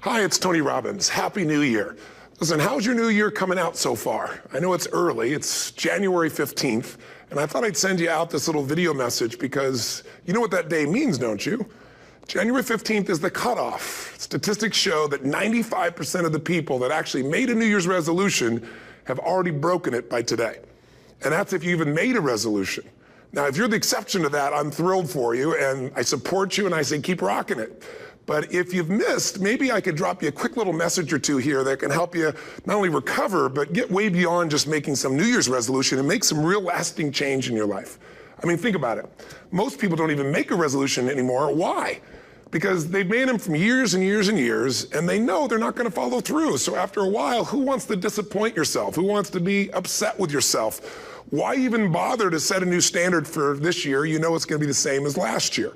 Hi, it's Tony Robbins. Happy New Year. Listen, how's your new year coming out so far? I know it's early, it's January 15th, and I thought I'd send you out this little video message because you know what that day means, don't you? January 15th is the cutoff. Statistics show that 95% of the people that actually made a New Year's resolution have already broken it by today. And that's if you even made a resolution. Now, if you're the exception to that, I'm thrilled for you, and I support you, and I say keep rocking it. But if you've missed, maybe I could drop you a quick little message or two here that can help you not only recover, but get way beyond just making some New Year's resolution and make some real lasting change in your life. I mean, think about it. Most people don't even make a resolution anymore. Why? Because they've made them from years and years and years, and they know they're not going to follow through. So after a while, who wants to disappoint yourself? Who wants to be upset with yourself? Why even bother to set a new standard for this year? You know it's going to be the same as last year.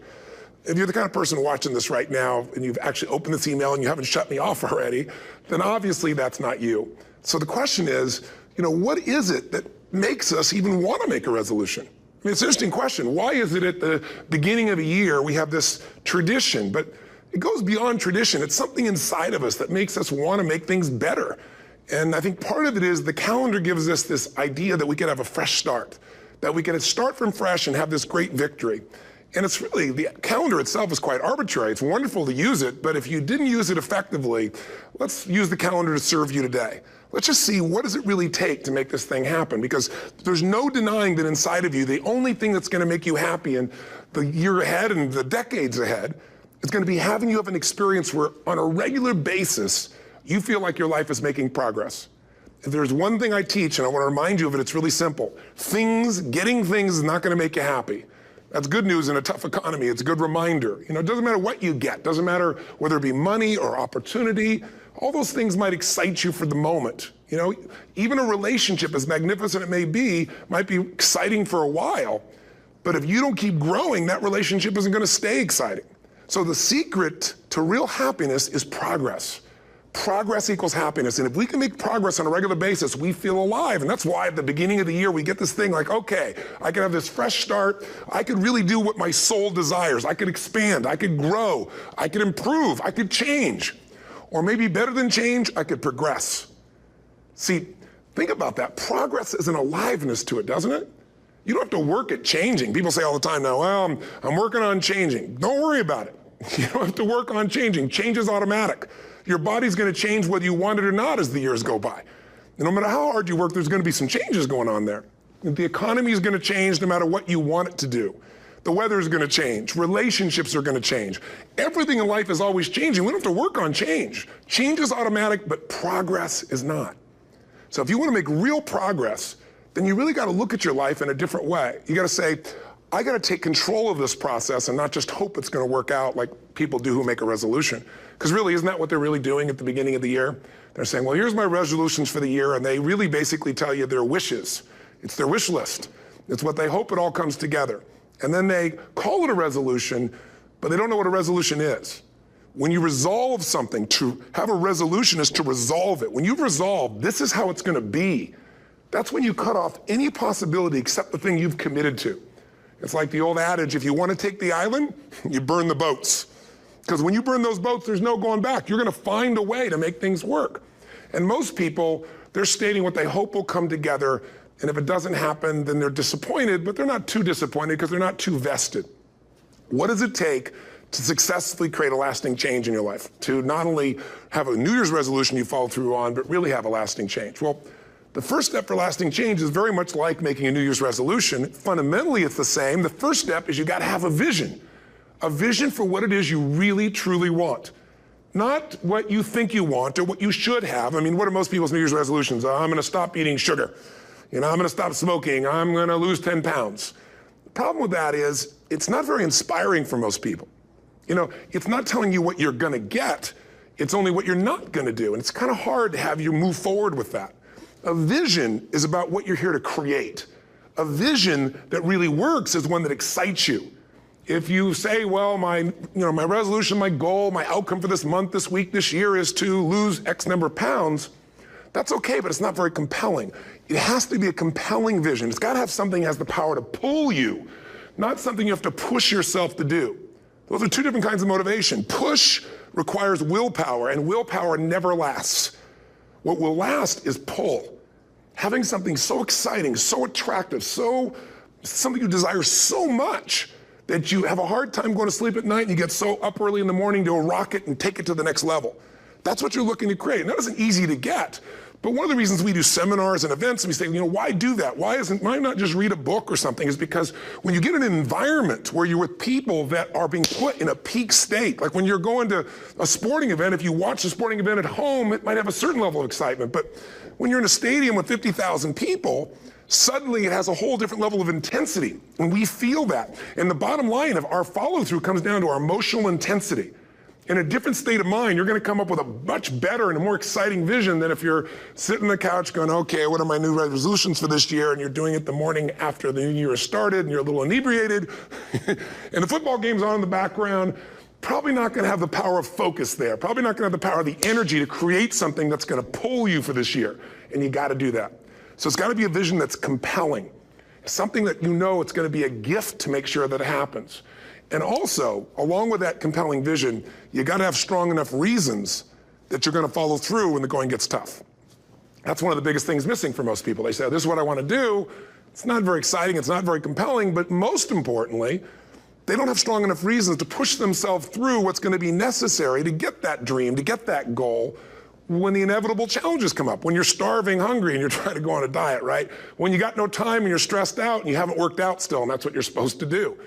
If you're the kind of person watching this right now and you've actually opened this email and you haven't shut me off already, then obviously that's not you. So the question is, what is it that makes us even want to make a resolution? I mean, it's an interesting question. Why is it at the beginning of a year we have this tradition? But it goes beyond tradition. It's something inside of us that makes us want to make things better. And I think part of it is the calendar gives us this idea that we can have a fresh start, that we can start from fresh and have this great victory. And it's really, the calendar itself is quite arbitrary. It's wonderful to use it, but if you didn't use it effectively, let's use the calendar to serve you today. Let's just see, what does it really take to make this thing happen? Because there's no denying that inside of you, the only thing that's going to make you happy in the year ahead and the decades ahead is going to be having you have an experience where on a regular basis, you feel like your life is making progress. If there's one thing I teach, and I want to remind you of it, it's really simple. Getting things is not going to make you happy. That's good news in a tough economy. It's a good reminder. It doesn't matter what you get. Doesn't matter whether it be money or opportunity. All those things might excite you for the moment. Even a relationship, as magnificent it may be, might be exciting for a while. But if you don't keep growing, that relationship isn't going to stay exciting. So the secret to real happiness is progress. Progress equals happiness. And if we can make progress on a regular basis, we feel alive. And that's why at the beginning of the year, we get this thing like, okay, I can have this fresh start. I could really do what my soul desires. I could expand. I could grow. I could improve. I could change. Or maybe better than change, I could progress. See, think about that. Progress is an aliveness to it, doesn't it? You don't have to work at changing. People say all the time now, well, I'm working on changing. Don't worry about it. You don't have to work on changing. Change is automatic. Your body's going to change whether you want it or not as the years go by. And no matter how hard you work, there's going to be some changes going on there. The economy is going to change no matter what you want it to do. The weather is going to change. Relationships are going to change. Everything in life is always changing. We don't have to work on change. Change is automatic, but progress is not. So if you want to make real progress, then you really got to look at your life in a different way. You got to say, I got to take control of this process and not just hope it's going to work out like people do who make a resolution. Because really, isn't that what they're really doing at the beginning of the year? They're saying, well, here's my resolutions for the year, and they really basically tell you their wishes. It's their wish list. It's what they hope it all comes together. And then they call it a resolution, but they don't know what a resolution is. When you resolve something, to have a resolution is to resolve it. When you've resolved, this is how it's going to be, that's when you cut off any possibility except the thing you've committed to. It's like the old adage, if you want to take the island, you burn the boats. Because when you burn those boats, there's no going back. You're going to find a way to make things work. And most people, they're stating what they hope will come together, and if it doesn't happen, then they're disappointed, but they're not too disappointed because they're not too vested. What does it take to successfully create a lasting change in your life? To not only have a New Year's resolution you follow through on, but really have a lasting change? Well, the first step for lasting change is very much like making a New Year's resolution. Fundamentally, it's the same. The first step is you got to have a vision for what it is you really, truly want. Not what you think you want or what you should have. I mean, what are most people's New Year's resolutions? I'm going to stop eating sugar. I'm going to stop smoking. I'm going to lose 10 pounds. The problem with that is it's not very inspiring for most people. It's not telling you what you're going to get. It's only what you're not going to do. And it's kind of hard to have you move forward with that. A vision is about what you're here to create. A vision that really works is one that excites you. If you say, well, my resolution, my goal, my outcome for this month, this week, this year is to lose X number of pounds, that's okay, but it's not very compelling. It has to be a compelling vision. It's got to have something that has the power to pull you, not something you have to push yourself to do. Those are two different kinds of motivation. Push requires willpower, and willpower never lasts. What will last is pull. Having something so exciting, so attractive, something you desire so much that you have a hard time going to sleep at night and you get so up early in the morning to rock it and take it to the next level. That's what you're looking to create. And that isn't easy to get. But one of the reasons we do seminars and events and we say, why do that? Why not just read a book or something? Is because when you get in an environment where you're with people that are being put in a peak state, like when you're going to a sporting event, if you watch a sporting event at home, it might have a certain level of excitement. But when you're in a stadium with 50,000 people, suddenly it has a whole different level of intensity. And we feel that. And the bottom line of our follow-through comes down to our emotional intensity. In a different state of mind, you're going to come up with a much better and a more exciting vision than if you're sitting on the couch going, okay, what are my new resolutions for this year? And you're doing it the morning after the new year has started and you're a little inebriated and the football game's on in the background. Probably not going to have the power of focus there. Probably not going to have the power of the energy to create something that's going to pull you for this year. And you got to do that. So it's got to be a vision that's compelling. Something that it's going to be a gift to make sure that it happens. And also, along with that compelling vision, you got to have strong enough reasons that you're going to follow through when the going gets tough. That's one of the biggest things missing for most people. They say, this is what I want to do. It's not very exciting. It's not very compelling. But most importantly, they don't have strong enough reasons to push themselves through what's going to be necessary to get that dream, to get that goal when the inevitable challenges come up. When you're starving, hungry, and you're trying to go on a diet, right? When you got no time and you're stressed out and you haven't worked out still, and that's what you're supposed to do.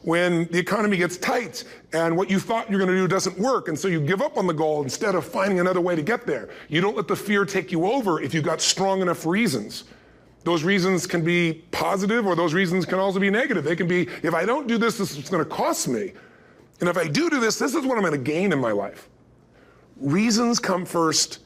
When the economy gets tight and what you thought you're going to do doesn't work, and so you give up on the goal instead of finding another way to get there. You don't let the fear take you over if you've got strong enough reasons. Those reasons can be positive, or those reasons can also be negative. They can be, if I don't do this, this is what's going to cost me. And if I do this, this is what I'm going to gain in my life. Reasons come first,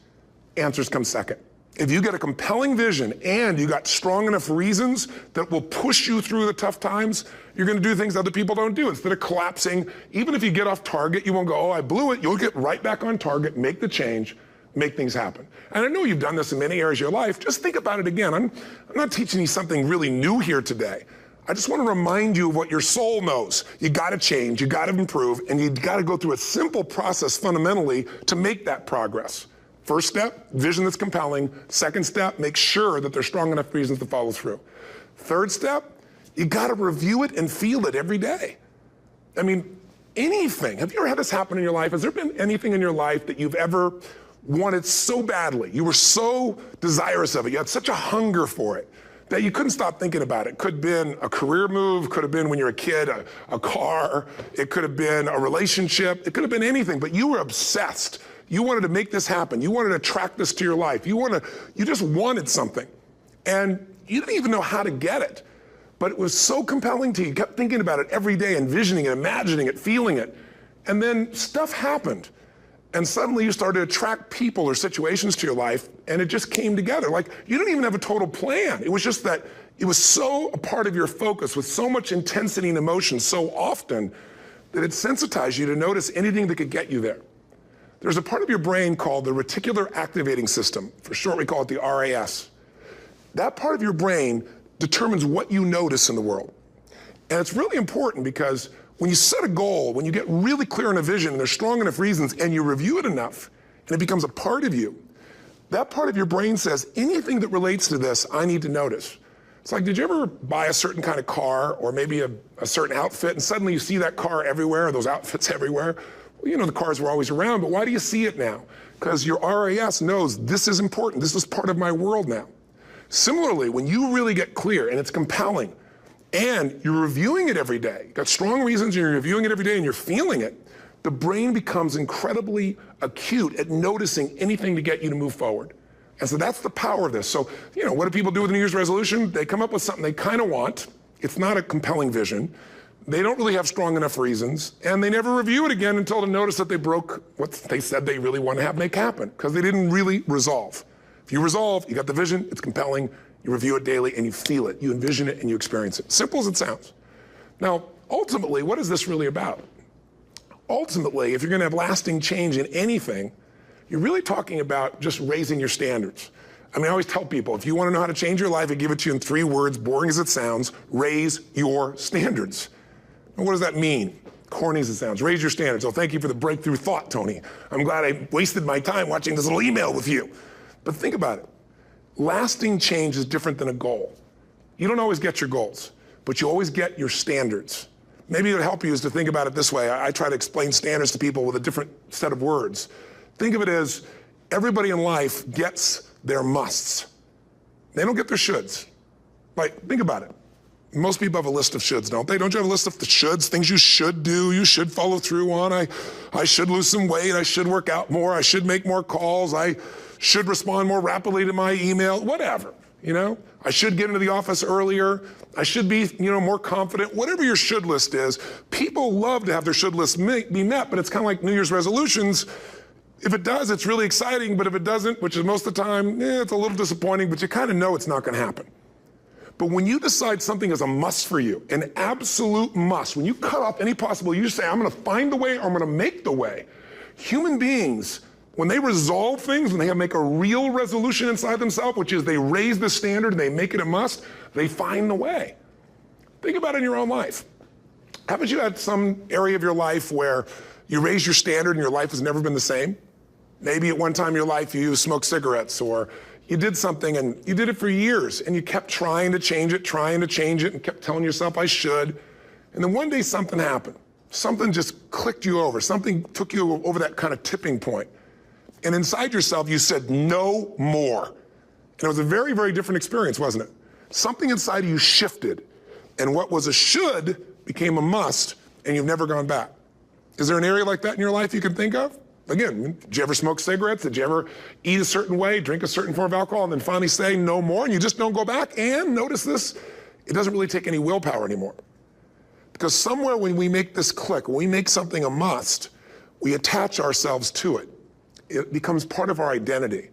answers come second. If you get a compelling vision and you got strong enough reasons that will push you through the tough times, you're going to do things other people don't do. Instead of collapsing, even if you get off target, you won't go, oh, I blew it. You'll get right back on target, make the change, make things happen. And I know you've done this in many areas of your life. Just think about it again. I'm not teaching you something really new here today. I just want to remind you of what your soul knows. You got to change, you got to improve, and you got to go through a simple process fundamentally to make that progress. First step, vision that's compelling. Second step, make sure that there's strong enough reasons to follow through. Third step, you got to review it and feel it every day. I mean, anything. Have you ever had this happen in your life? Has there been anything in your life that you've ever wanted so badly? You were so desirous of it. You had such a hunger for it that you couldn't stop thinking about it. Could have been a career move, could have been when you were a kid, a car, it could have been a relationship, it could have been anything, but you were obsessed. You wanted to make this happen. You wanted to attract this to your life. You just wanted something. And you didn't even know how to get it. But it was so compelling to you. You kept thinking about it every day, envisioning it, imagining it, feeling it. And then stuff happened. And suddenly you started to attract people or situations to your life, and it just came together. Like, you didn't even have a total plan. It was just that it was so a part of your focus with so much intensity and emotion so often that it sensitized you to notice anything that could get you there. There's a part of your brain called the reticular activating system. For short, we call it the RAS. That part of your brain determines what you notice in the world. And it's really important because when you set a goal, when you get really clear on a vision and there's strong enough reasons and you review it enough and it becomes a part of you, that part of your brain says, anything that relates to this, I need to notice. It's like, did you ever buy a certain kind of car or maybe a certain outfit and suddenly you see that car everywhere, or those outfits everywhere? Well, you know, the cars were always around, but why do you see it now? Because your RAS knows this is important. This is part of my world now. Similarly, when you really get clear and it's compelling and you're reviewing it every day, you've got strong reasons and you're reviewing it every day and you're feeling it, the brain becomes incredibly acute at noticing anything to get you to move forward. And so that's the power of this. So, you know, what do people do with a New Year's resolution? They come up with something they kind of want. It's not a compelling vision. They don't really have strong enough reasons, and they never review it again until to notice that they broke what they said they really want to have make happen, because they didn't really resolve. If you resolve, you got the vision, it's compelling, you review it daily, and you feel it, you envision it, and you experience it. Simple as it sounds. Now, ultimately, what is this really about? Ultimately, if you're going to have lasting change in anything, you're really talking about just raising your standards. I mean, I always tell people, if you want to know how to change your life, I give it to you in 3 words, boring as it sounds: raise your standards. And what does that mean? Corny as it sounds. Raise your standards. Oh, thank you for the breakthrough thought, Tony. I'm glad I wasted my time watching this little email with you. But think about it. Lasting change is different than a goal. You don't always get your goals, but you always get your standards. Maybe it would help you is to think about it this way. I try to explain standards to people with a different set of words. Think of it as everybody in life gets their musts. They don't get their shoulds. Like, think about it. Most people have a list of shoulds, don't they? Don't you have a list of the shoulds, things you should do, you should follow through on? I should lose some weight, I should work out more, I should make more calls, I should respond more rapidly to my email, whatever, you know? I should get into the office earlier, I should be, more confident. Whatever your should list is, people love to have their should list be met, but it's kind of like New Year's resolutions. If it does, it's really exciting, but if it doesn't, which is most of the time, it's a little disappointing, but you kind of know it's not going to happen. But when you decide something is a must for you, an absolute must, when you cut off any possible, you say, I'm going to find the way or I'm going to make the way. Human beings, when they resolve things, when they make a real resolution inside themselves, which is they raise the standard and they make it a must, they find the way. Think about it in your own life. Haven't you had some area of your life where you raise your standard and your life has never been the same? Maybe at one time in your life you smoked cigarettes, or you did something and you did it for years and you kept trying to change it and kept telling yourself I should. And then one day something happened. Something just clicked you over. Something took you over that kind of tipping point. And inside yourself you said no more. And it was a very, very different experience, wasn't it? Something inside of you shifted and what was a should became a must and you've never gone back. Is there an area like that in your life you can think of? Again, did you ever smoke cigarettes? Did you ever eat a certain way, drink a certain form of alcohol, and then finally say no more, and you just don't go back? And notice this, it doesn't really take any willpower anymore. Because somewhere when we make this click, when we make something a must, we attach ourselves to it. It becomes part of our identity.